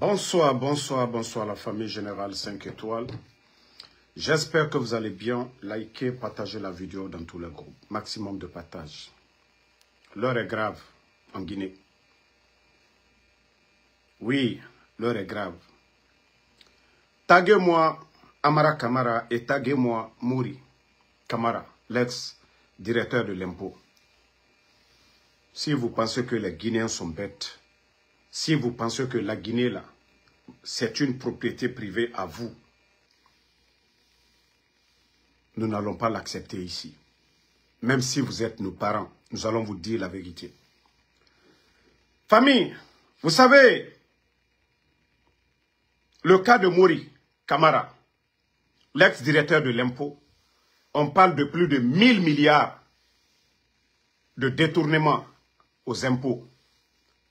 Bonsoir, bonsoir, bonsoir la famille Générale 5 étoiles. J'espère que vous allez bien. Likez, partagez la vidéo dans tous les groupes. Maximum de partage. L'heure est grave en Guinée. Oui, l'heure est grave. Taguez-moi Amara Kamara et taguez-moi Mouri Kamara, l'ex-directeur de l'impôt. Si vous pensez que les Guinéens sont bêtes, si vous pensez que la Guinée, là, c'est une propriété privée à vous, nous n'allons pas l'accepter ici. Même si vous êtes nos parents, nous allons vous dire la vérité. Famille, vous savez, le cas de Mouri Kamara, l'ex-directeur de l'impôt, on parle de plus de 1000 milliards de détournement aux impôts.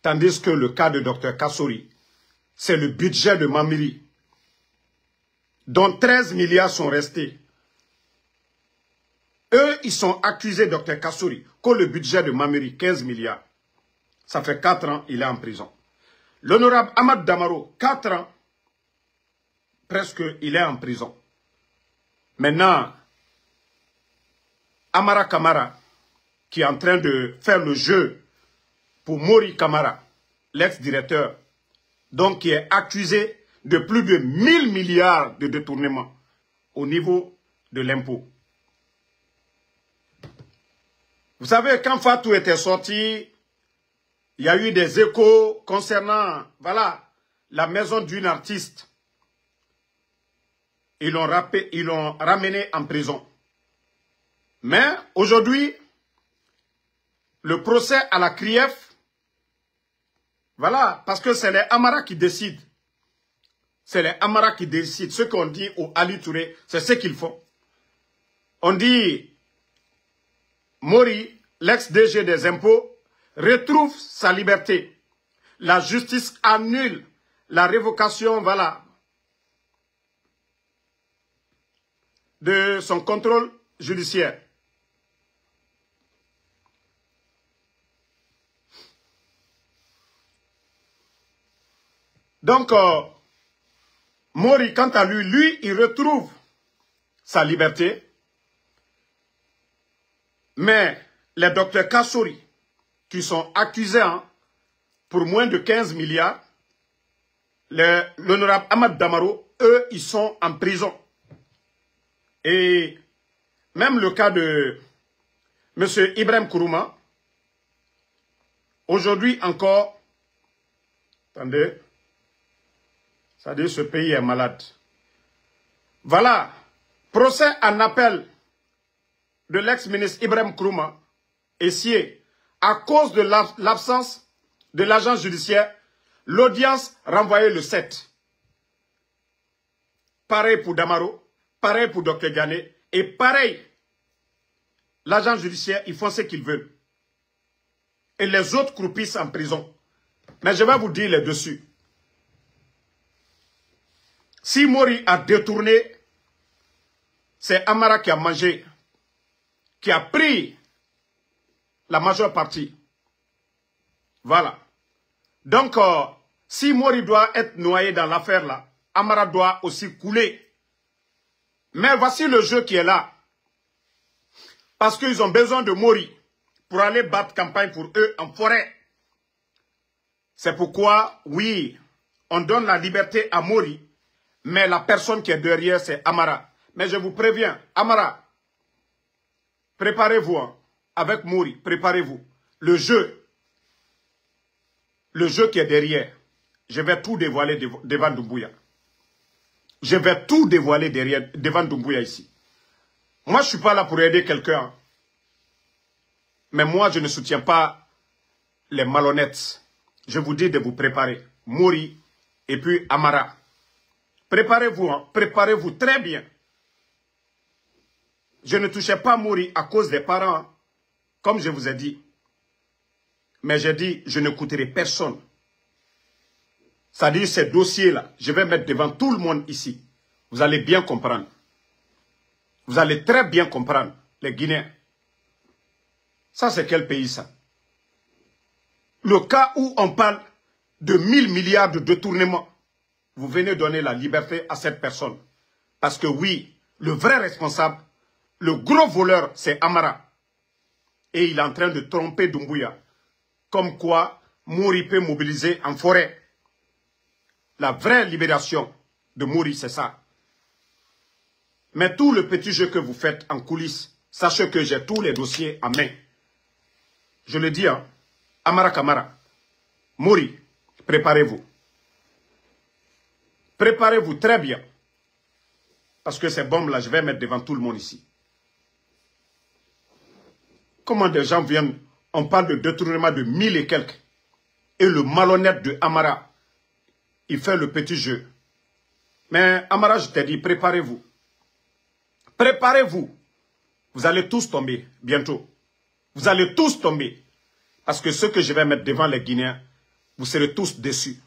Tandis que le cas de Dr Kassori, c'est le budget de Mamiri, dont 13 milliards sont restés. Eux, ils sont accusés, Dr Kassori, que le budget de Mamiri, 15 milliards. Ça fait 4 ans, il est en prison. L'honorable Ahmad Damaro, 4 ans, presque, il est en prison. Maintenant, Amara Kamara, qui est en train de faire le jeu pour Mouri Kamara, l'ex-directeur, donc qui est accusé de plus de 1000 milliards de détournement au niveau de l'impôt. Vous savez, quand Fatou était sorti, il y a eu des échos concernant, voilà, la maison d'une artiste. Ils l'ont ramené en prison. Mais aujourd'hui, le procès à la CRIEF, voilà, parce que c'est les Amara qui décident. C'est les Amara qui décident. Ce qu'on dit au Ali Touré, c'est ce qu'ils font. On dit, Mouri, l'ex-DG des impôts, retrouve sa liberté. La justice annule la révocation, voilà, de son contrôle judiciaire. Donc, Mouri, quant à lui, il retrouve sa liberté. Mais les docteurs Kassori, qui sont accusés pour moins de 15 milliards, l'honorable Ahmad Damaro, eux, ils sont en prison. Et même le cas de M. Ibrahim Kourouma, aujourd'hui encore, attendez, c'est-à-dire ce pays est malade. Voilà, procès en appel de l'ex-ministre Ibrahim Kourouma est scié à cause de l'absence de l'agent judiciaire, l'audience renvoyée le 7. Pareil pour Damaro, pareil pour Dr Ghané, et pareil, l'agent judiciaire, ils font ce qu'ils veulent. Et les autres croupissent en prison. Mais je vais vous dire les dessus. Si Mouri a détourné, c'est Amara qui a mangé, qui a pris la majeure partie. Voilà. Donc, si Mouri doit être noyé dans l'affaire là, Amara doit aussi couler. Mais voici le jeu qui est là. Parce qu'ils ont besoin de Mouri pour aller battre campagne pour eux en forêt. C'est pourquoi, oui, on donne la liberté à Mouri, mais la personne qui est derrière, c'est Amara. Mais je vous préviens, Amara, préparez-vous avec Mouri, préparez-vous. Le jeu qui est derrière, je vais tout dévoiler devant Doumbouya. Je vais tout dévoiler devant Doumbouya ici. Moi, je ne suis pas là pour aider quelqu'un. Mais moi, je ne soutiens pas les malhonnêtes. Je vous dis de vous préparer. Mouri et puis Amara. Préparez-vous, préparez-vous très bien. Je ne touchais pas Mouri à cause des parents, comme je vous ai dit. Mais j'ai dit, je n'écouterai personne. C'est-à-dire ces dossiers-là, je vais mettre devant tout le monde ici. Vous allez bien comprendre. Vous allez très bien comprendre, les Guinéens. Ça, c'est quel pays, ça? Le cas où on parle de 1000 milliards de détournements vous venez donner la liberté à cette personne. Parce que oui, le vrai responsable, le gros voleur, c'est Amara. Et il est en train de tromper Doumbouya. Comme quoi, Mouri peut mobiliser en forêt. La vraie libération de Mouri, c'est ça. Mais tout le petit jeu que vous faites en coulisses, sachez que j'ai tous les dossiers en main. Je le dis, hein, Amara Kamara, Mouri, préparez-vous. Préparez-vous très bien. Parce que ces bombes-là, je vais mettre devant tout le monde ici. Comment des gens viennent, on parle de détournement de 1000 et quelques. Et le malhonnête de Amara, il fait le petit jeu. Mais Amara, je t'ai dit, préparez-vous. Préparez-vous. Vous allez tous tomber bientôt. Vous allez tous tomber. Parce que ce que je vais mettre devant les Guinéens, vous serez tous déçus.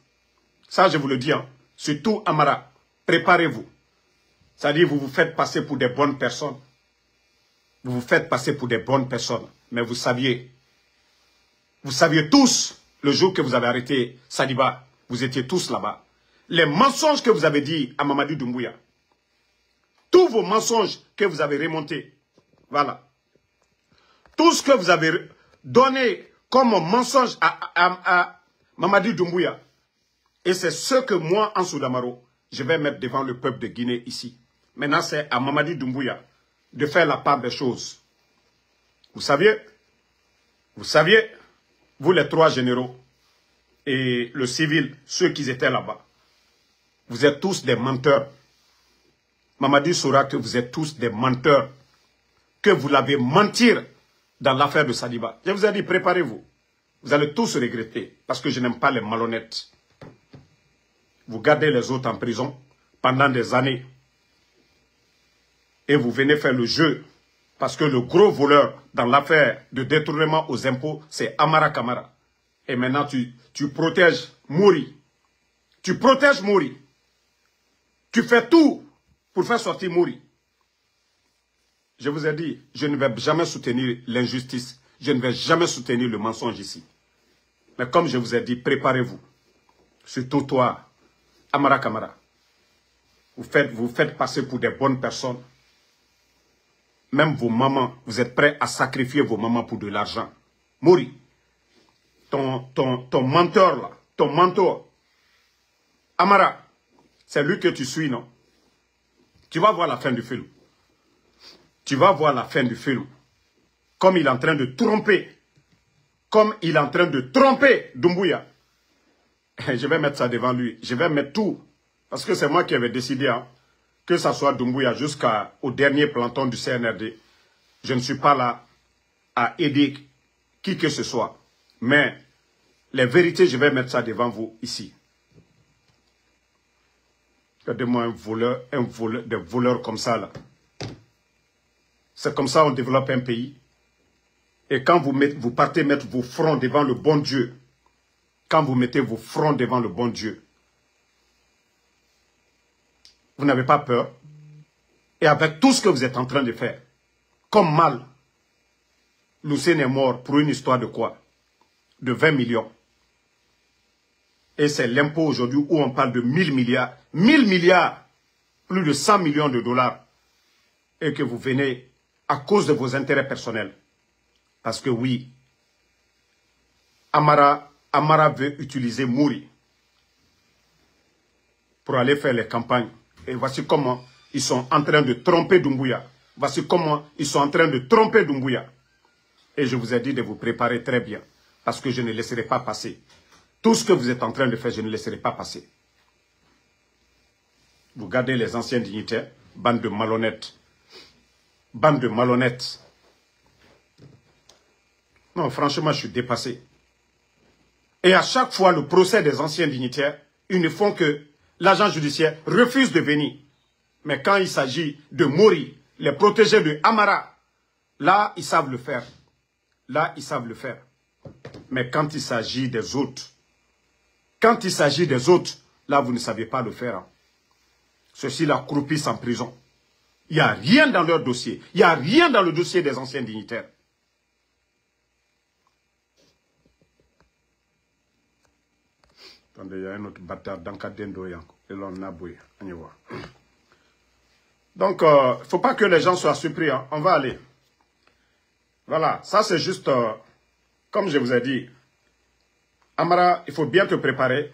Ça, je vous le dis. Hein. Surtout Amara, préparez-vous. C'est-à-dire, vous vous faites passer pour des bonnes personnes. Vous vous faites passer pour des bonnes personnes. Mais vous saviez tous, le jour que vous avez arrêté Sadiba, vous étiez tous là-bas. Les mensonges que vous avez dit à Mamadi Doumbouya, tous vos mensonges que vous avez remontés, voilà. Tout ce que vous avez donné comme mensonge à Mamadi Doumbouya, et c'est ce que moi, Ansou Damaro, je vais mettre devant le peuple de Guinée ici. Maintenant, c'est à Mamadi Doumbouya de faire la part des choses. Vous saviez, vous les trois généraux et le civil, ceux qui étaient là-bas, vous êtes tous des menteurs. Mamadi saura que vous êtes tous des menteurs, que vous l'avez mentir dans l'affaire de Sadiba. Je vous ai dit, préparez-vous. Vous allez tous regretter, parce que je n'aime pas les malhonnêtes. Vous gardez les autres en prison pendant des années. Et vous venez faire le jeu. Parce que le gros voleur dans l'affaire de détournement aux impôts, c'est Amara Kamara. Et maintenant, tu protèges Mouri. Tu protèges Mouri. Tu fais tout pour faire sortir Mouri. Je vous ai dit, je ne vais jamais soutenir l'injustice. Je ne vais jamais soutenir le mensonge ici. Mais comme je vous ai dit, préparez-vous. Surtout toi, Amara Kamara. Vous faites passer pour des bonnes personnes. Même vos mamans, vous êtes prêts à sacrifier vos mamans pour de l'argent. Mouri, ton mentor là, ton mentor, Amara, c'est lui que tu suis, non? Tu vas voir la fin du film. Tu vas voir la fin du film. Comme il est en train de tromper. Comme il est en train de tromper Doumbouya. Je vais mettre ça devant lui. Je vais mettre tout. Parce que c'est moi qui avais décidé, hein, que ça soit Doumbouya jusqu'au dernier planton du CNRD. Je ne suis pas là à aider qui que ce soit. Mais les vérités, je vais mettre ça devant vous ici. Regardez-moi des voleurs comme ça là. C'est comme ça qu'on développe un pays. Et quand vous partez mettre vos fronts devant le bon Dieu, quand vous mettez vos fronts devant le bon Dieu, vous n'avez pas peur. Et avec tout ce que vous êtes en train de faire, comme mal, Lucien est mort pour une histoire de quoi? De 20 millions. Et c'est l'impôt aujourd'hui où on parle de 1000 milliards. 1000 milliards, plus de 100 millions de dollars. Et que vous venez à cause de vos intérêts personnels. Parce que oui, Amara veut utiliser Mouri pour aller faire les campagnes. Et voici comment ils sont en train de tromper Doumbouya. Voici comment ils sont en train de tromper Doumbouya. Et je vous ai dit de vous préparer très bien. Parce que je ne laisserai pas passer. Tout ce que vous êtes en train de faire, je ne laisserai pas passer. Vous gardez les anciens dignitaires, bande de malhonnêtes. Bande de malhonnêtes. Non, franchement, je suis dépassé. Et à chaque fois, le procès des anciens dignitaires, ils ne font que l'agent judiciaire refuse de venir. Mais quand il s'agit de Mouri, les protégés de Amara, là, ils savent le faire. Là, ils savent le faire. Mais quand il s'agit des autres, là, vous ne savez pas le faire. Hein. Ceux-ci-là croupissent en prison. Il n'y a rien dans leur dossier. Il n'y a rien dans le dossier des anciens dignitaires. Attendez, il y a un autre bâtard dans Kadendo Yanko. Et l'on a bouillé. On y voit. Donc, il ne faut pas que les gens soient surpris. Hein. On va aller. Voilà. Ça, c'est juste, comme je vous ai dit, Amara, il faut bien te préparer.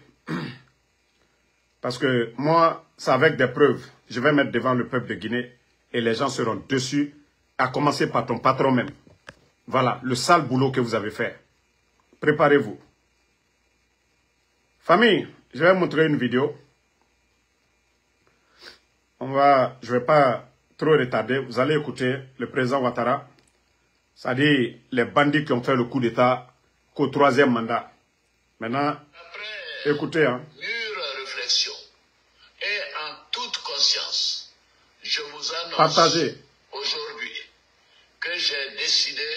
Parce que moi, c'est avec des preuves. Je vais mettre devant le peuple de Guinée et les gens seront dessus, à commencer par ton patron même. Voilà, le sale boulot que vous avez fait. Préparez-vous. Famille, je vais vous montrer une vidéo. Je ne vais pas trop retarder. Vous allez écouter le président Ouattara. C'est-à-dire les bandits qui ont fait le coup d'État qu'au 3e mandat. Maintenant, écoutez. Hein. Mûre réflexion et en toute conscience, je vous annonce Partagez. Aujourd'hui que j'ai décidé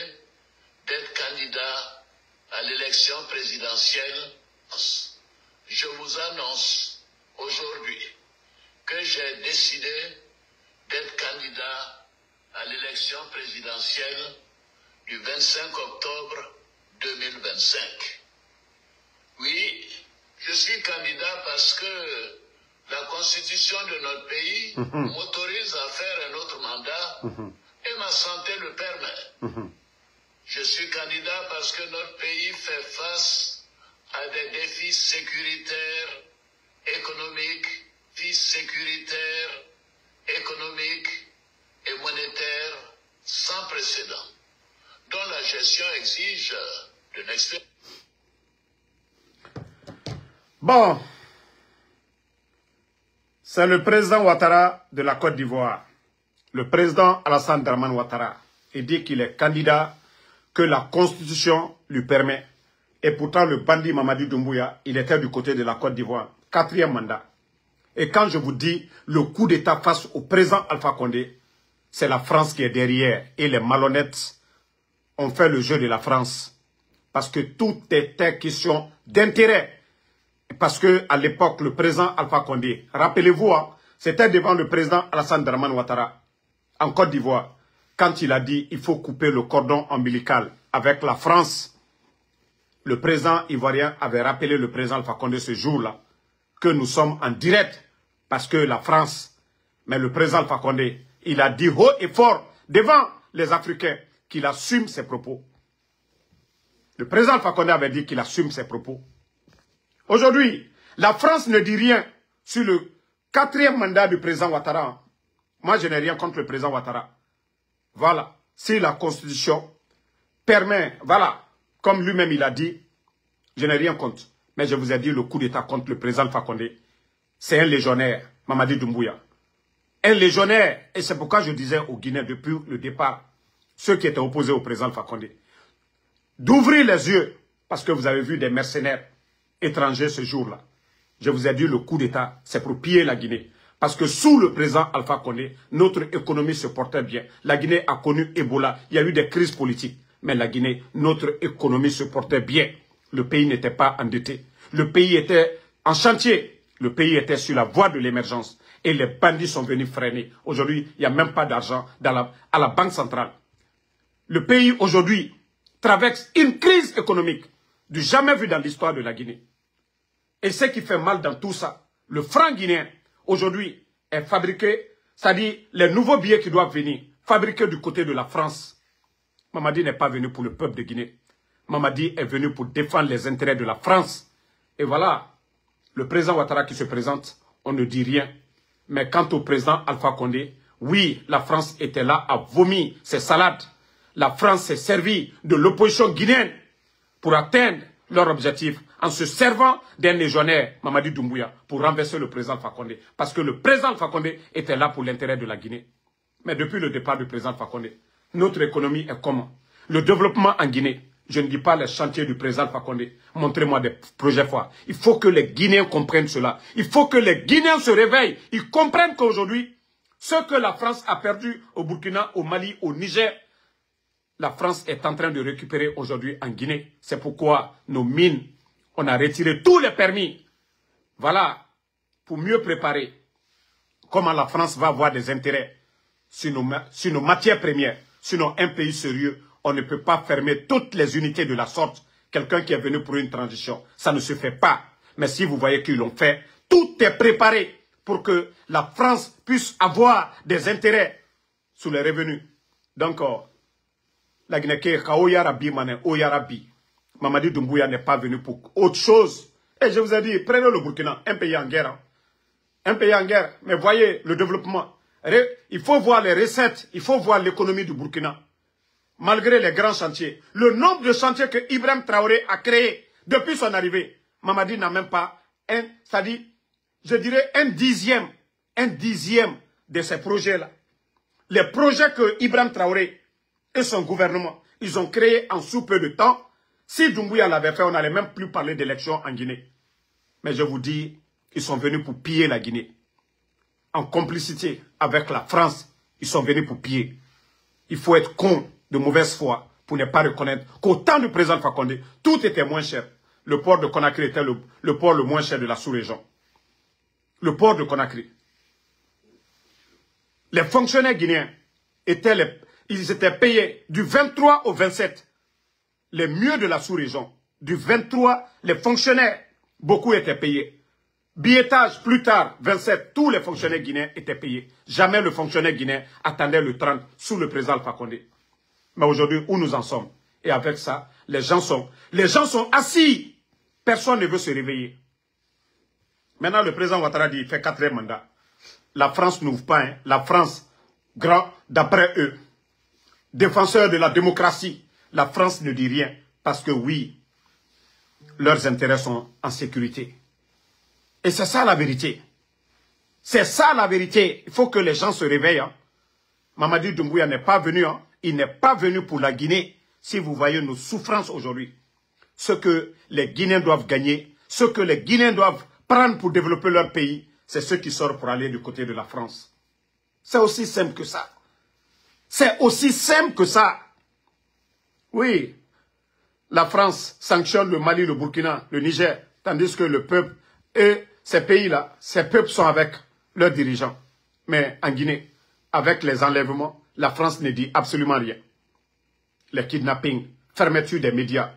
d'être candidat à l'élection présidentielle. Je vous annonce aujourd'hui que j'ai décidé d'être candidat à l'élection présidentielle du 25 octobre 2025. Oui, je suis candidat parce que la constitution de notre pays m'autorise à faire un autre mandat et ma santé le permet. Je suis candidat parce que notre pays fait face à des défis sécuritaires, économiques, et monétaires sans précédent, dont la gestion exige de l'expérience. Bon, c'est le président Ouattara de la Côte d'Ivoire, le président Alassane Dramane Ouattara. Il dit qu'il est candidat, que la Constitution lui permet. Et pourtant, le bandit Mamadi Doumbouya, il était du côté de la Côte d'Ivoire, 4e mandat. Et quand je vous dis le coup d'État face au président Alpha Condé, c'est la France qui est derrière. Et les malhonnêtes ont fait le jeu de la France. Parce que tout était question d'intérêt. Parce que à l'époque, le président Alpha Condé, rappelez-vous, hein, c'était devant le président Alassane Dramane Ouattara, en Côte d'Ivoire, quand il a dit il faut couper le cordon ombilical avec la France. Le président ivoirien avait rappelé le président Alpha Condé ce jour-là que nous sommes en direct parce que la France, mais le président Alpha Condé, il a dit haut et fort devant les Africains qu'il assume ses propos. Le président Alpha Condé avait dit qu'il assume ses propos. Aujourd'hui, la France ne dit rien sur le 4e mandat du président Ouattara. Moi, je n'ai rien contre le président Ouattara. Voilà. Si la Constitution permet, voilà, comme lui-même il a dit, je n'ai rien contre. Mais je vous ai dit le coup d'État contre le président Alpha Condé. C'est un légionnaire, Mamadi Doumbouya. Un légionnaire. Et c'est pourquoi je disais aux Guinéens depuis le départ, ceux qui étaient opposés au président Alpha Condé, d'ouvrir les yeux, parce que vous avez vu des mercenaires étrangers ce jour-là. Je vous ai dit le coup d'État, c'est pour piller la Guinée. Parce que sous le président Alpha Condé, notre économie se portait bien. La Guinée a connu Ebola, il y a eu des crises politiques. Mais la Guinée, notre économie se portait bien. Le pays n'était pas endetté. Le pays était en chantier. Le pays était sur la voie de l'émergence. Et les bandits sont venus freiner. Aujourd'hui, il n'y a même pas d'argent à la Banque centrale. Le pays, aujourd'hui, traverse une crise économique du jamais vu dans l'histoire de la Guinée. Et ce qui fait mal dans tout ça, le franc guinéen, aujourd'hui, est fabriqué, c'est-à-dire les nouveaux billets qui doivent venir, fabriqués du côté de la France. Mamadi n'est pas venu pour le peuple de Guinée. Mamadi est venu pour défendre les intérêts de la France. Et voilà, le président Ouattara qui se présente, on ne dit rien. Mais quant au président Alpha Condé, oui, la France était là à vomir ses salades. La France s'est servie de l'opposition guinéenne pour atteindre leur objectif en se servant d'un légionnaire, Mamadi Doumbouya, pour renverser le président Alpha Condé. Parce que le président Alpha Condé était là pour l'intérêt de la Guinée. Mais depuis le départ du président Alpha Condé, notre économie est comment? Le développement en Guinée, je ne dis pas les chantiers du président Alpha Condé. Montrez-moi des projets forts. Il faut que les Guinéens comprennent cela. Il faut que les Guinéens se réveillent. Ils comprennent qu'aujourd'hui, ce que la France a perdu au Burkina, au Mali, au Niger, la France est en train de récupérer aujourd'hui en Guinée. C'est pourquoi nos mines, on a retiré tous les permis. Voilà, pour mieux préparer comment la France va avoir des intérêts sur nos matières premières. Sinon, un pays sérieux, on ne peut pas fermer toutes les unités de la sorte. Quelqu'un qui est venu pour une transition, ça ne se fait pas. Mais si vous voyez qu'ils l'ont fait, Tout est préparé pour que la France puisse avoir des intérêts sur les revenus. Donc, la Guinée, Mamadi Doumbouya n'est pas venu pour autre chose. Et je vous ai dit, prenez le Burkina, un pays en guerre. Hein. Un pays en guerre. Mais voyez le développement. Il faut voir les recettes, il faut voir l'économie du Burkina. Malgré les grands chantiers. Le nombre de chantiers que Ibrahim Traoré a créés depuis son arrivée, Mamadi n'a même pas c'est-à-dire, je dirais un dixième de ces projets-là. Les projets que Ibrahim Traoré et son gouvernement, ils ont créés en sous peu de temps. Si Doumbouya l'avait fait, on n'allait même plus parler d'élections en Guinée. Mais je vous dis, ils sont venus pour piller la Guinée. En complicité avec la France, ils sont venus pour piller. Il faut être con de mauvaise foi pour ne pas reconnaître qu'au temps du président Fakonde, tout était moins cher. Le port de Conakry était le port le moins cher de la sous-région. Le port de Conakry. Les fonctionnaires guinéens ils étaient payés du 23 au 27. Les mieux de la sous-région. Du 23, les fonctionnaires, beaucoup étaient payés. Billettage, plus tard, 27, tous les fonctionnaires guinéens étaient payés. Jamais le fonctionnaire guinéen attendait le 30 sous le président Fakonde. Mais aujourd'hui, où nous en sommes? Et avec ça, les gens sont assis. Personne ne veut se réveiller. Maintenant, le président Ouattara dit, il fait 4e mandat. La France n'ouvre pas. Hein. La France, grand, d'après eux, défenseurs de la démocratie, la France ne dit rien. Parce que oui, leurs intérêts sont en sécurité. Et c'est ça la vérité. C'est ça la vérité. Il faut que les gens se réveillent. Hein. Mamadi Doumbouya n'est pas venu. Hein. Il n'est pas venu pour la Guinée. Si vous voyez nos souffrances aujourd'hui, ce que les Guinéens doivent gagner, ce que les Guinéens doivent prendre pour développer leur pays, c'est ceux qui sortent pour aller du côté de la France. C'est aussi simple que ça. C'est aussi simple que ça. Oui, la France sanctionne le Mali, le Burkina, le Niger, tandis que le peuple et ces pays-là, ces peuples sont avec leurs dirigeants. Mais en Guinée, avec les enlèvements, la France ne dit absolument rien. Les kidnappings, fermeture des médias,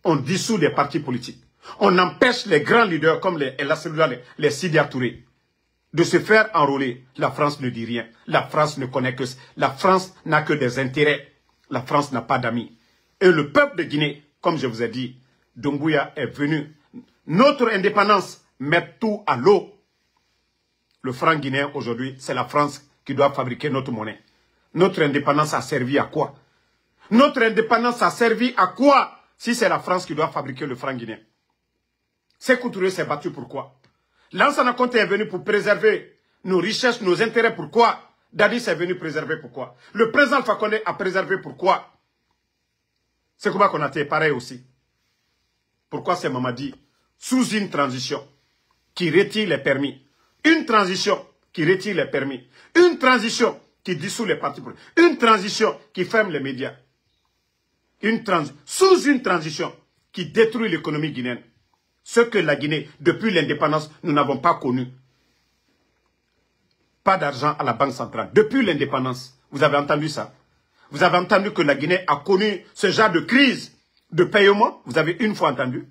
on dissout des partis politiques. On empêche les grands leaders comme les Sidi Touré de se faire enrôler. La France ne dit rien. La France ne connaît que... La France n'a que des intérêts. La France n'a pas d'amis. Et le peuple de Guinée, comme je vous ai dit, Doumbouya est venu. Notre indépendance met tout à l'eau. Le franc guinéen aujourd'hui, c'est la France qui doit fabriquer notre monnaie. Notre indépendance a servi à quoi? Notre indépendance a servi à quoi si c'est la France qui doit fabriquer le franc guinéen? Sékou Touré s'est battu pourquoi? Lansana Conté est venu pour préserver nos richesses, nos intérêts. Pourquoi? Dadis est venu préserver pourquoi? Le président Fakonde a préservé pourquoi? Sékou Konaté est pareil aussi. Pourquoi c'est Mamadi? Sous une transition qui retire les permis. Une transition qui retire les permis. Une transition qui dissout les partis politiques. Une transition qui ferme les médias. Sous une transition qui détruit l'économie guinéenne. Ce que la Guinée, depuis l'indépendance, nous n'avons pas connu. Pas d'argent à la Banque centrale. Depuis l'indépendance, vous avez entendu ça? Vous avez entendu que la Guinée a connu ce genre de crise de paiement? Vous avez une fois entendu?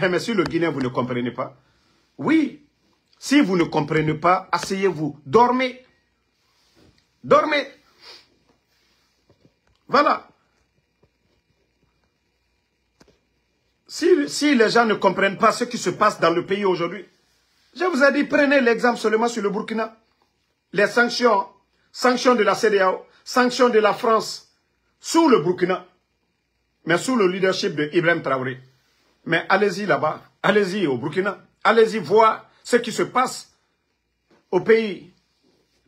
Mais si le Guinéen, vous ne comprenez pas. Oui, si vous ne comprenez pas, asseyez-vous, dormez. Dormez. Voilà. Si les gens ne comprennent pas ce qui se passe dans le pays aujourd'hui, je vous ai dit, prenez l'exemple seulement sur le Burkina. Les sanctions de la CEDEAO, sanctions de la France, sous le Burkina, mais sous le leadership de Ibrahim Traoré. Mais allez-y là-bas, allez-y au Burkina, allez-y voir ce qui se passe au pays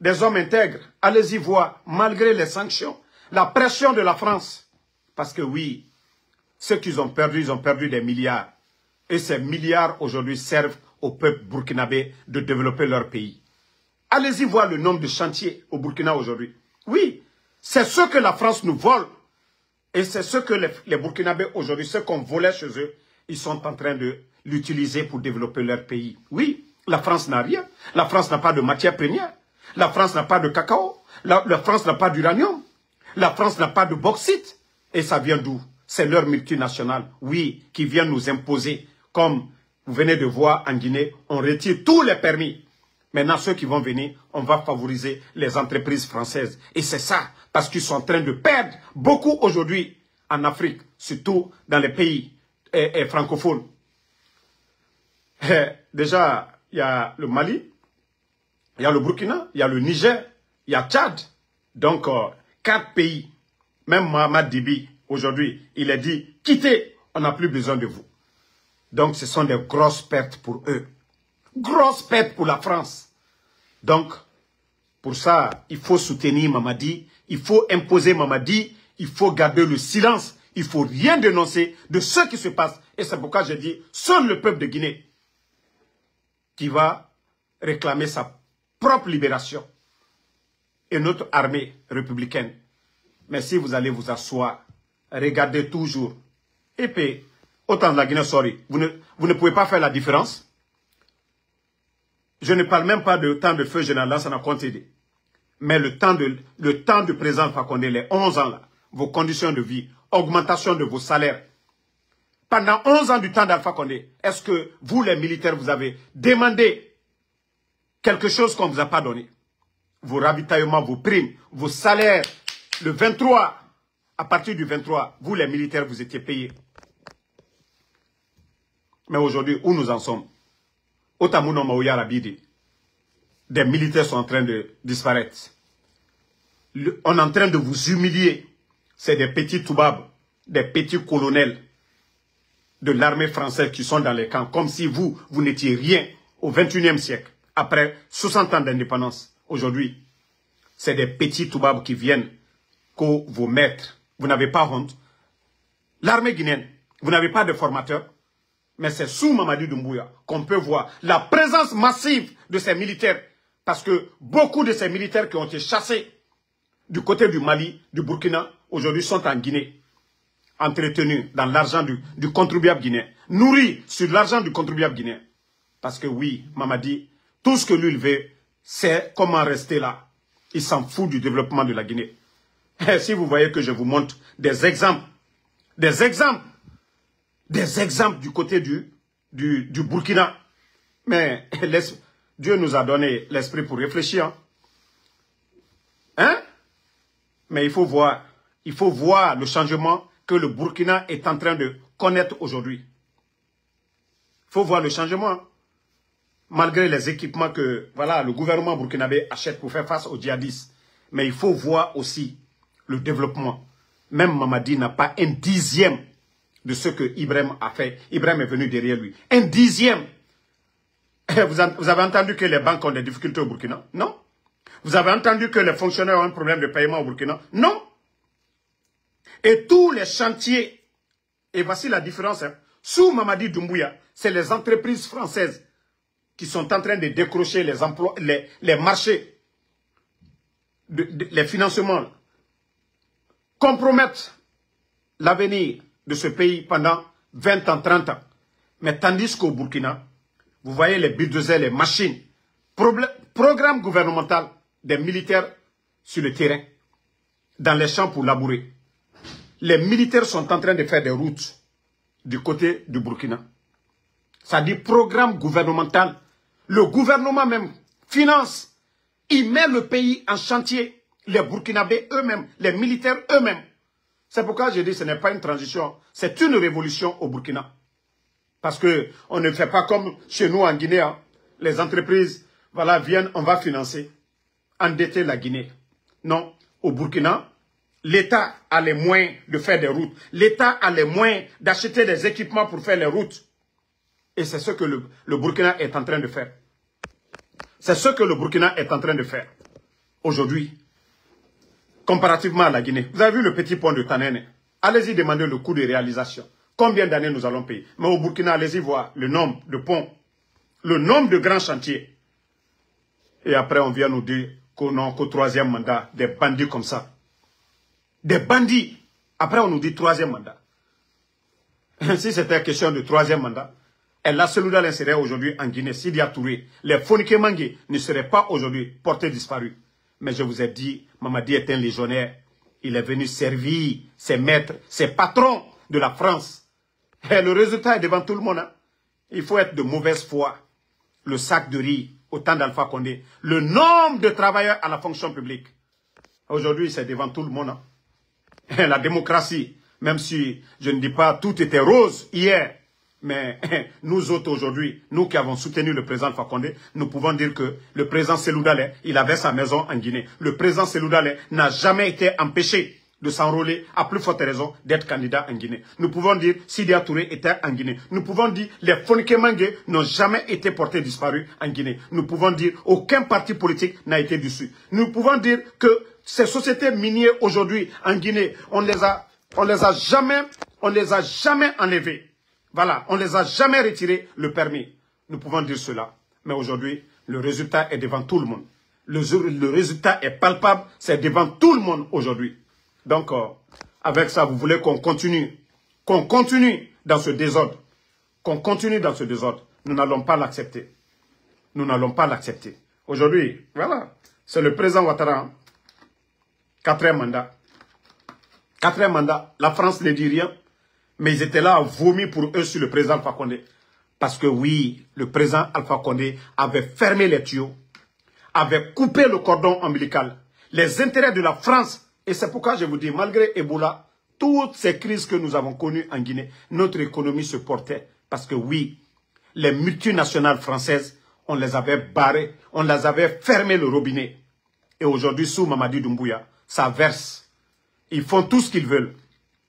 des hommes intègres. Allez-y voir, malgré les sanctions, la pression de la France. Parce que oui, ceux qu'ils ont perdu des milliards. Et ces milliards aujourd'hui servent au peuple burkinabé de développer leur pays. Allez-y voir le nombre de chantiers au Burkina aujourd'hui. Oui, c'est ce que la France nous vole. Et c'est ce que les Burkinabés aujourd'hui, ce qu'on volait chez eux, ils sont en train de l'utiliser pour développer leur pays. Oui, la France n'a rien. La France n'a pas de matière première. La France n'a pas de cacao. La France n'a pas d'uranium. La France n'a pas de bauxite. Et ça vient d'où? C'est leur multinationale, oui, qui vient nous imposer comme Vous venez de voir en Guinée, on retire tous les permis. Maintenant, ceux qui vont venir, on va favoriser les entreprises françaises. Et c'est ça, parce qu'ils sont en train de perdre beaucoup aujourd'hui en Afrique, surtout dans les pays francophones. Déjà, il y a le Mali, il y a le Burkina, il y a le Niger, il y a Tchad. Donc, 4 pays. Même Mohamed Dibi, aujourd'hui, il a dit, quittez, on n'a plus besoin de vous. Donc, ce sont des grosses pertes pour eux. Grosses pertes pour la France. Donc, pour ça, il faut soutenir Mamadi, il faut imposer Mamadi, il faut garder le silence, il ne faut rien dénoncer de ce qui se passe. Et c'est pourquoi j'ai dit, seul le peuple de Guinée qui va réclamer sa propre libération et notre armée républicaine. Mais si vous allez vous asseoir, regardez toujours. Et puis, autant de la Guinée, sorry, vous ne pouvez pas faire la différence. Je ne parle même pas de temps de feu général Lansana Conté. Mais le temps du président Fakonde, les 11 ans là, vos conditions de vie, augmentation de vos salaires. Pendant 11 ans du temps d'Alpha Condé, est-ce que vous, les militaires, vous avez demandé quelque chose qu'on ne vous a pas donné? Vos ravitaillements, vos primes, vos salaires, le 23, à partir du 23, vous, les militaires, vous étiez payés. Mais aujourd'hui, où nous en sommes? Otamuno Maouya Rabidi, des militaires sont en train de disparaître. On est en train de vous humilier. C'est des petits toubabs, des petits colonels de l'armée française qui sont dans les camps, comme si vous n'étiez rien au 21e siècle, après 60 ans d'indépendance. Aujourd'hui, c'est des petits toubabs qui viennent que vos maîtres. Vous n'avez pas honte. L'armée guinéenne, vous n'avez pas de formateur. Mais c'est sous Mamadi Doumbouya qu'on peut voir la présence massive de ces militaires. Parce que beaucoup de ces militaires qui ont été chassés du côté du Mali, du Burkina, aujourd'hui sont en Guinée. Entretenus dans l'argent du contribuable guinéen. Nourris sur l'argent du contribuable guinéen. Parce que oui, Mamadi, tout ce que lui il veut, c'est comment rester là. Il s'en fout du développement de la Guinée. Et si vous voyez que je vous montre des exemples du côté du Burkina. Mais Dieu nous a donné l'esprit pour réfléchir. Hein? Mais il faut voir le changement que le Burkina est en train de connaître aujourd'hui. Il faut voir le changement. Malgré les équipements que le gouvernement burkinabé achète pour faire face aux djihadistes. Mais il faut voir aussi le développement. Même Mamadi n'a pas un dixième de ce que Ibrahim a fait. Ibrahim est venu derrière lui. Un dixième. Vous avez entendu que les banques ont des difficultés au Burkina? Non. Vous avez entendu que les fonctionnaires ont un problème de paiement au Burkina? Non. Et tous les chantiers, et voici la différence, hein, sous Mamadi Doumbouya, c'est les entreprises françaises qui sont en train de décrocher les emplois, les marchés, les financements, compromettent l'avenir de ce pays pendant 20 ans, 30 ans. Mais tandis qu'au Burkina, vous voyez les bulldozers, les machines, programme gouvernemental des militaires sur le terrain, dans les champs pour labourer. Les militaires sont en train de faire des routes du côté du Burkina. Ça dit programme gouvernemental. Le gouvernement même finance. Il met le pays en chantier. Les Burkinabés eux-mêmes, les militaires eux-mêmes. C'est pourquoi je dis que ce n'est pas une transition, c'est une révolution au Burkina. Parce qu'on ne fait pas comme chez nous en Guinée. Hein. Les entreprises, viennent, on va financer, endetter la Guinée. Non, au Burkina, l'État a les moyens de faire des routes. L'État a les moyens d'acheter des équipements pour faire les routes. Et c'est ce que le Burkina est en train de faire. C'est ce que le Burkina est en train de faire. Aujourd'hui, comparativement à la Guinée. Vous avez vu le petit pont de Tanene? Allez-y demander le coût de réalisation. Combien d'années nous allons payer? Mais au Burkina, allez-y voir le nombre de ponts, le nombre de grands chantiers. Et après, on vient nous dire qu'on n'a qu'au troisième mandat, des bandits comme ça. Des bandits. Après, on nous dit troisième mandat. Si c'était question de troisième mandat, la Selouda serait aujourd'hui en Guinée. Sidia Touré, les Fonike Mangué ne seraient pas aujourd'hui portés disparus. Mais je vous ai dit, Mamadi est un légionnaire. Il est venu servir ses maîtres, ses patrons de la France. Et le résultat est devant tout le monde. Hein. Il faut être de mauvaise foi. Le sac de riz au temps d'Alpha Condé. Le nombre de travailleurs à la fonction publique. Aujourd'hui, c'est devant tout le monde. Hein. La démocratie, même si je ne dis pas tout était rose hier, mais nous autres aujourd'hui, nous qui avons soutenu le président Alpha Condé, nous pouvons dire que le président Cellou Dalein, il avait sa maison en Guinée. Le président Cellou Dalein n'a jamais été empêché de s'enrôler, à plus forte raison, d'être candidat en Guinée. Nous pouvons dire Sidya Touré était en Guinée. Nous pouvons dire les Fonike Mangue n'ont jamais été portés disparus en Guinée. Nous pouvons dire aucun parti politique n'a été dessus. Nous pouvons dire que ces sociétés minières aujourd'hui en Guinée, on les a jamais enlevées. Voilà, on les a jamais retiré le permis. Nous pouvons dire cela. Mais aujourd'hui, le résultat est devant tout le monde. Le résultat est palpable, c'est devant tout le monde aujourd'hui. Donc, avec ça, vous voulez qu'on continue dans ce désordre. Qu'on continue dans ce désordre. Nous n'allons pas l'accepter. Nous n'allons pas l'accepter. Aujourd'hui, voilà, c'est le président Ouattara. 4e mandat. 4e mandat. La France ne dit rien. Mais ils étaient là à vomir pour eux sur le président Alpha Condé. Parce que oui, le président Alpha Condé avait fermé les tuyaux, avait coupé le cordon ombilical. Les intérêts de la France, et c'est pourquoi je vous dis, malgré Ebola, toutes ces crises que nous avons connues en Guinée, notre économie se portait. Parce que oui, les multinationales françaises, on les avait barrées, on les avait fermé le robinet. Et aujourd'hui, sous Mamadi Doumbouya, ça verse. Ils font tout ce qu'ils veulent.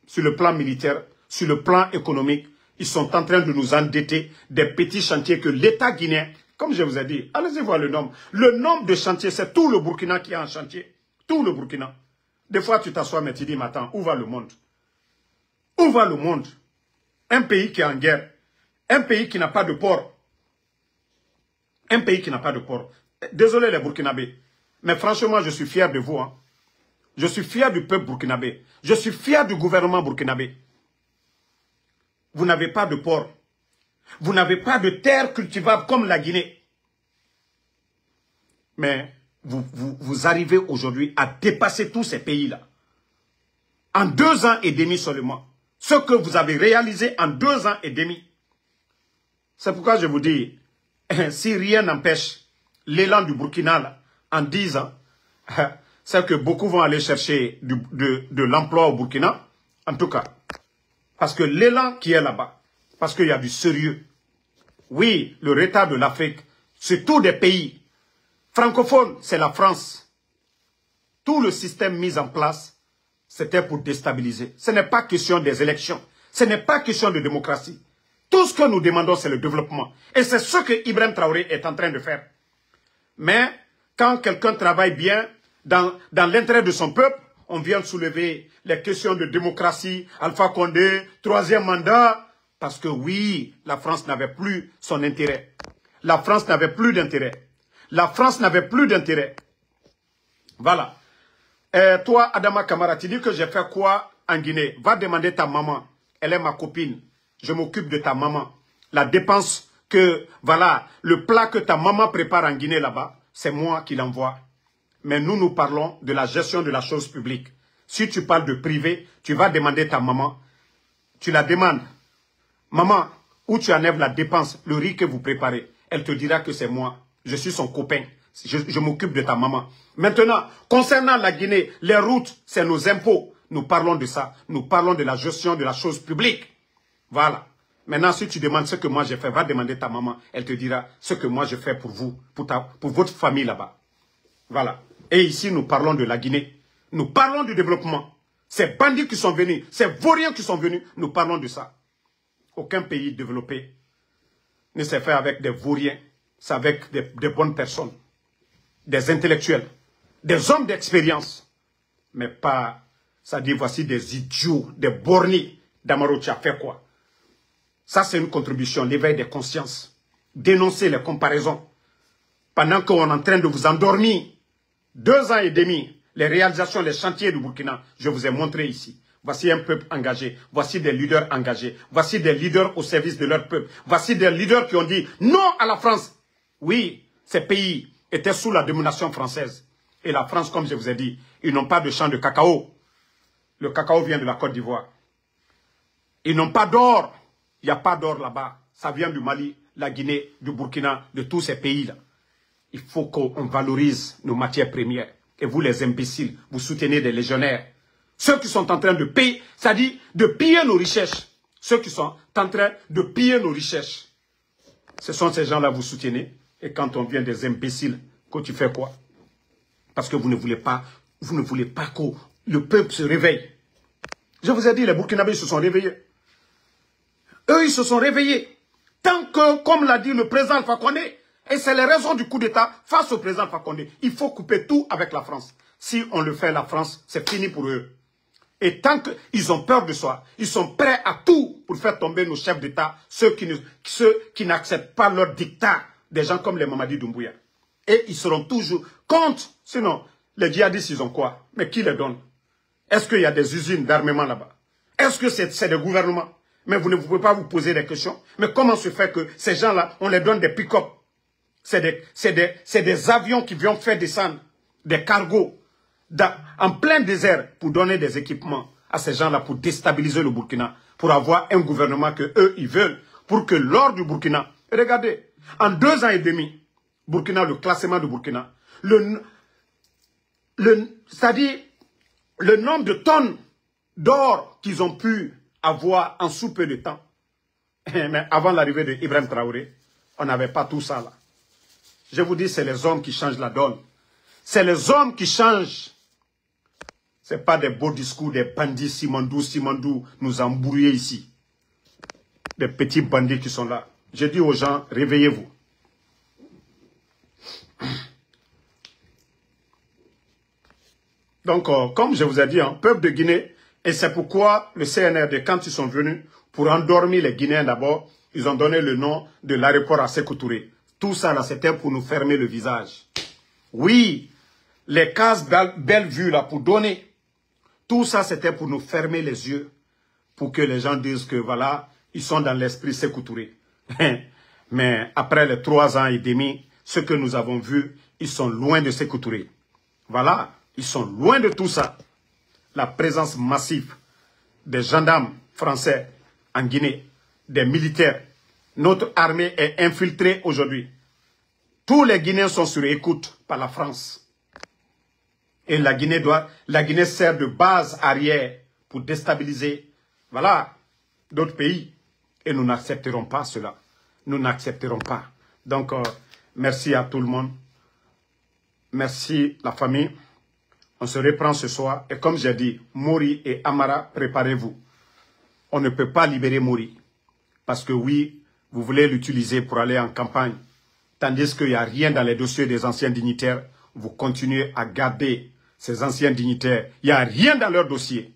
Sur le plan militaire, sur le plan économique, ils sont en train de nous endetter des petits chantiers que l'État guinéen, comme je vous ai dit, allez-y voir le nombre. Le nombre de chantiers, c'est tout le Burkina qui est en chantier. Tout le Burkina. Des fois, tu t'assois, mais tu dis, mais attends, où va le monde? Où va le monde? Un pays qui est en guerre. Un pays qui n'a pas de port. Un pays qui n'a pas de port. Désolé les Burkinabés. Mais franchement, je suis fier de vous. Hein. Je suis fier du peuple burkinabé. Je suis fier du gouvernement burkinabé. Vous n'avez pas de port. Vous n'avez pas de terre cultivable comme la Guinée. Mais vous arrivez aujourd'hui à dépasser tous ces pays-là. En 2 ans et demi seulement. Ce que vous avez réalisé en 2 ans et demi. C'est pourquoi je vous dis, si rien n'empêche l'élan du Burkina là, en 10 ans, c'est que beaucoup vont aller chercher de l'emploi au Burkina. En tout cas, parce que l'élan qui est là-bas, parce qu'il y a du sérieux. Oui, le retard de l'Afrique, c'est tous des pays. Francophones, c'est la France. Tout le système mis en place, c'était pour déstabiliser. Ce n'est pas question des élections. Ce n'est pas question de démocratie. Tout ce que nous demandons, c'est le développement. Et c'est ce que Ibrahim Traoré est en train de faire. Mais quand quelqu'un travaille bien dans l'intérêt de son peuple, on vient soulever les questions de démocratie, Alpha Condé, 3e mandat, parce que oui, la France n'avait plus son intérêt. La France n'avait plus d'intérêt. La France n'avait plus d'intérêt. Voilà. Toi, Adama Kamara, tu dis que j'ai fait quoi en Guinée? Va demander ta maman. Elle est ma copine. Je m'occupe de ta maman. La dépense que, voilà, le plat que ta maman prépare en Guinée là-bas, c'est moi qui l'envoie. Mais nous parlons de la gestion de la chose publique. Si tu parles de privé, tu vas demander ta maman. Tu la demandes. Maman, où tu enlèves la dépense, le riz que vous préparez? Elle te dira que c'est moi. Je suis son copain. Je m'occupe de ta maman. Maintenant, concernant la Guinée, les routes, c'est nos impôts. Nous parlons de ça. Nous parlons de la gestion de la chose publique. Voilà. Maintenant, si tu demandes ce que moi j'ai fait, va demander ta maman. Elle te dira ce que moi je fais pour vous, pour votre famille là-bas. Voilà. Et ici, nous parlons de la Guinée. Nous parlons du développement. Ces bandits qui sont venus, ces vauriens qui sont venus, nous parlons de ça. Aucun pays développé ne s'est fait avec des vauriens. C'est avec des bonnes personnes, des intellectuels, des hommes d'expérience. Mais pas, ça dit voici des idiots, des bornis. Damaro, tu as fait quoi? Ça, c'est une contribution, l'éveil des consciences. Dénoncer les comparaisons. Pendant qu'on est en train de vous endormir, 2 ans et demi, les réalisations, les chantiers du Burkina, je vous ai montré ici. Voici un peuple engagé. Voici des leaders engagés. Voici des leaders au service de leur peuple. Voici des leaders qui ont dit non à la France. Oui, ces pays étaient sous la domination française. Et la France, comme je vous ai dit, ils n'ont pas de champ de cacao. Le cacao vient de la Côte d'Ivoire. Ils n'ont pas d'or. Il n'y a pas d'or là-bas. Ça vient du Mali, la Guinée, du Burkina, de tous ces pays-là. Il faut qu'on valorise nos matières premières. Et vous, les imbéciles, vous soutenez des légionnaires. Ceux qui sont en train de payer, c'est-à-dire de piller nos richesses. Ceux qui sont en train de piller nos richesses. Ce sont ces gens-là que vous soutenez. Et quand on vient des imbéciles, que tu fais quoi? Parce que vous ne voulez pas que le peuple se réveille. Je vous ai dit, les Burkinabés se sont réveillés. Eux, ils se sont réveillés. Tant que, comme l'a dit le président Alpha Condé, et c'est les raisons du coup d'État face au président Alpha Condé, il faut couper tout avec la France. Si on le fait, la France, c'est fini pour eux. Et tant qu'ils ont peur de soi, ils sont prêts à tout pour faire tomber nos chefs d'État, ceux qui n'acceptent pas leur dictat, des gens comme les Mamadi Doumbouya. Et ils seront toujours contre. Sinon, les djihadistes, ils ont quoi? Mais qui les donne? Est-ce qu'il y a des usines d'armement là-bas? Est-ce que c'est des gouvernements? Mais vous ne pouvez pas vous poser des questions. Mais comment se fait que ces gens-là, on les donne des pick-up? C'est des avions qui viennent faire descendre des cargos en plein désert pour donner des équipements à ces gens-là pour déstabiliser le Burkina, pour avoir un gouvernement que eux ils veulent, pour que lors du Burkina, regardez, en 2 ans et demi, Burkina, le classement du Burkina, c'est-à-dire le nombre de tonnes d'or qu'ils ont pu avoir en sous peu de temps. Mais avant l'arrivée de Ibrahim Traoré, on n'avait pas tout ça là. Je vous dis, c'est les hommes qui changent la donne. C'est les hommes qui changent. Ce n'est pas des beaux discours des bandits Simandou nous a embrouillés ici. Des petits bandits qui sont là. Je dis aux gens, réveillez-vous. Donc, comme je vous ai dit, peuple de Guinée, et c'est pourquoi le CNRD, quand ils sont venus, pour endormir les Guinéens d'abord, ils ont donné le nom de l'aéroport à Sékou Touré. Tout ça, là, c'était pour nous fermer le visage. Oui, les cases Bellevue, là, pour donner, tout ça, c'était pour nous fermer les yeux, pour que les gens disent que, voilà, ils sont dans l'esprit Sékou Touré. Mais après les 3 ans et demi, ce que nous avons vu, ils sont loin de Sékou Touré. Voilà, ils sont loin de tout ça. La présence massive des gendarmes français en Guinée, des militaires. Notre armée est infiltrée aujourd'hui. Tous les Guinéens sont sur écoute par la France. Et la Guinée sert de base arrière pour déstabiliser, voilà, d'autres pays. Et nous n'accepterons pas cela. Nous n'accepterons pas. Donc, merci à tout le monde. Merci la famille. On se reprend ce soir. Et comme j'ai dit, Mori et Amara, préparez-vous. On ne peut pas libérer Mori. Parce que oui, vous voulez l'utiliser pour aller en campagne. Tandis qu'il n'y a rien dans les dossiers des anciens dignitaires. Vous continuez à garder ces anciens dignitaires. Il n'y a rien dans leur dossier.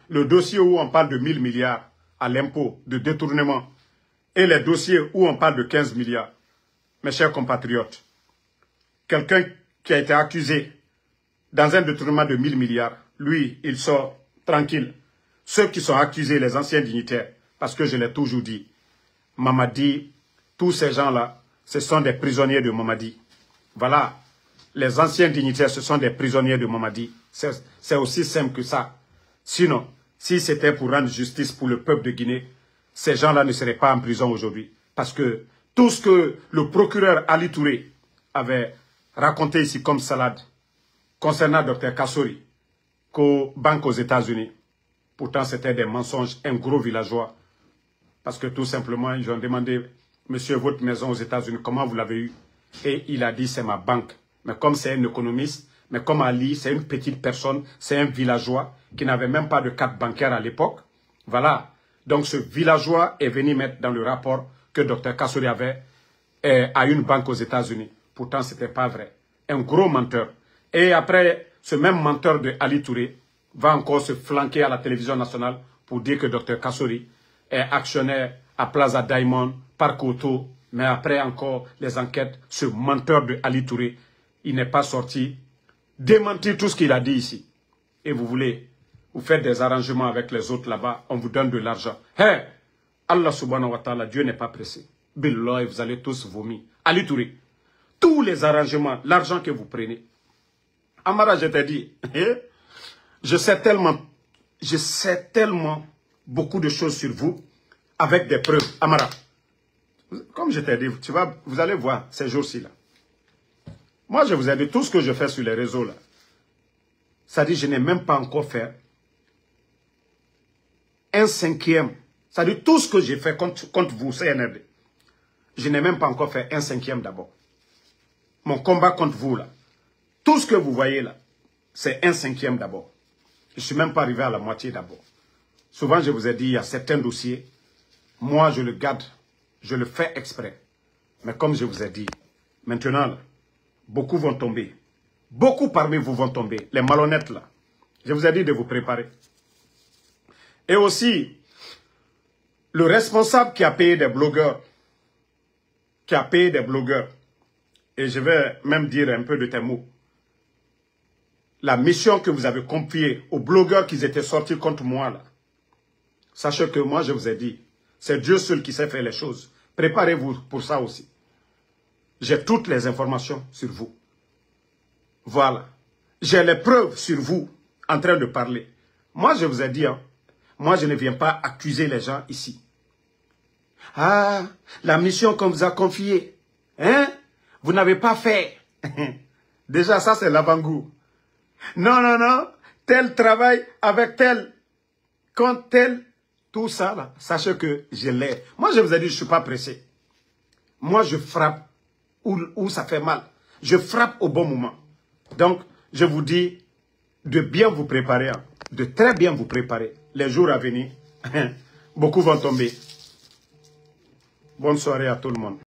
Le dossier où on parle de 1000 milliards à l'impôt, de détournement. Et les dossiers où on parle de 15 milliards. Mes chers compatriotes, quelqu'un qui a été accusé dans un détournement de 1000 milliards, lui, il sort tranquille. Ceux qui sont accusés, les anciens dignitaires, parce que je l'ai toujours dit, Mamadi, tous ces gens-là, ce sont des prisonniers de Mamadi. Voilà, les anciens dignitaires, ce sont des prisonniers de Mamadi. C'est aussi simple que ça. Sinon, si c'était pour rendre justice pour le peuple de Guinée, ces gens-là ne seraient pas en prison aujourd'hui. Parce que tout ce que le procureur Ali Touré avait raconté ici comme salade, concernant Dr Kassori, qu'aux banques aux États-Unis, pourtant c'était des mensonges, un gros villageois. Parce que tout simplement, ils ont demandé, monsieur, votre maison aux États-Unis, comment vous l'avez eu? Et il a dit, c'est ma banque. Mais comme c'est un économiste, mais comme Ali, c'est une petite personne, c'est un villageois qui n'avait même pas de carte bancaire à l'époque. Voilà. Donc ce villageois est venu mettre dans le rapport que Dr Kassori avait à une banque aux États-Unis. Pourtant, ce n'était pas vrai. Un gros menteur. Et après, ce même menteur de Ali Touré va encore se flanquer à la télévision nationale pour dire que Dr Kassori est actionnaire à Plaza Diamond, Parc Auto. Mais après encore les enquêtes, ce menteur de Ali Touré, il n'est pas sorti démentir tout ce qu'il a dit ici. Et vous voulez, vous faites des arrangements avec les autres là-bas, on vous donne de l'argent. Hey, Allah subhanahu wa ta'ala, Dieu n'est pas pressé. Billah, vous allez tous vomir. Ali Touré, tous les arrangements, l'argent que vous prenez. Amara, je t'ai dit, je sais tellement beaucoup de choses sur vous avec des preuves. Amara, Comme je t'ai dit, vous allez voir ces jours-ci là. Moi, je vous ai dit tout ce que je fais sur les réseaux là. Ça dit, je n'ai même pas encore fait un cinquième. Ça dit, tout ce que j'ai fait contre vous, CNRD. Je n'ai même pas encore fait un cinquième d'abord. Mon combat contre vous là. Tout ce que vous voyez là, c'est un cinquième d'abord. Je ne suis même pas arrivé à la moitié d'abord. Souvent, je vous ai dit, il y a certains dossiers, moi, je le garde, je le fais exprès. Mais comme je vous ai dit, maintenant, là, beaucoup vont tomber. Beaucoup parmi vous vont tomber, les malhonnêtes là. Je vous ai dit de vous préparer. Et aussi, le responsable qui a payé des blogueurs, et je vais même dire un peu de tes mots, la mission que vous avez confiée aux blogueurs qui étaient sortis contre moi là, sachez que moi je vous ai dit, c'est Dieu seul qui sait faire les choses. Préparez-vous pour ça aussi. J'ai toutes les informations sur vous. Voilà. J'ai les preuves sur vous en train de parler. Moi je vous ai dit, hein, moi je ne viens pas accuser les gens ici. Ah, la mission qu'on vous a confiée, hein, vous n'avez pas fait. Déjà ça c'est l'avant-goût. Non, non, non, tel travail avec tel, contre tel, tout ça là, sachez que je l'ai. Moi je vous ai dit, je ne suis pas pressé. Moi je frappe où ça fait mal. Je frappe au bon moment. Donc je vous dis de bien vous préparer, hein, de très bien vous préparer. Les jours à venir, beaucoup vont tomber. Bonne soirée à tout le monde.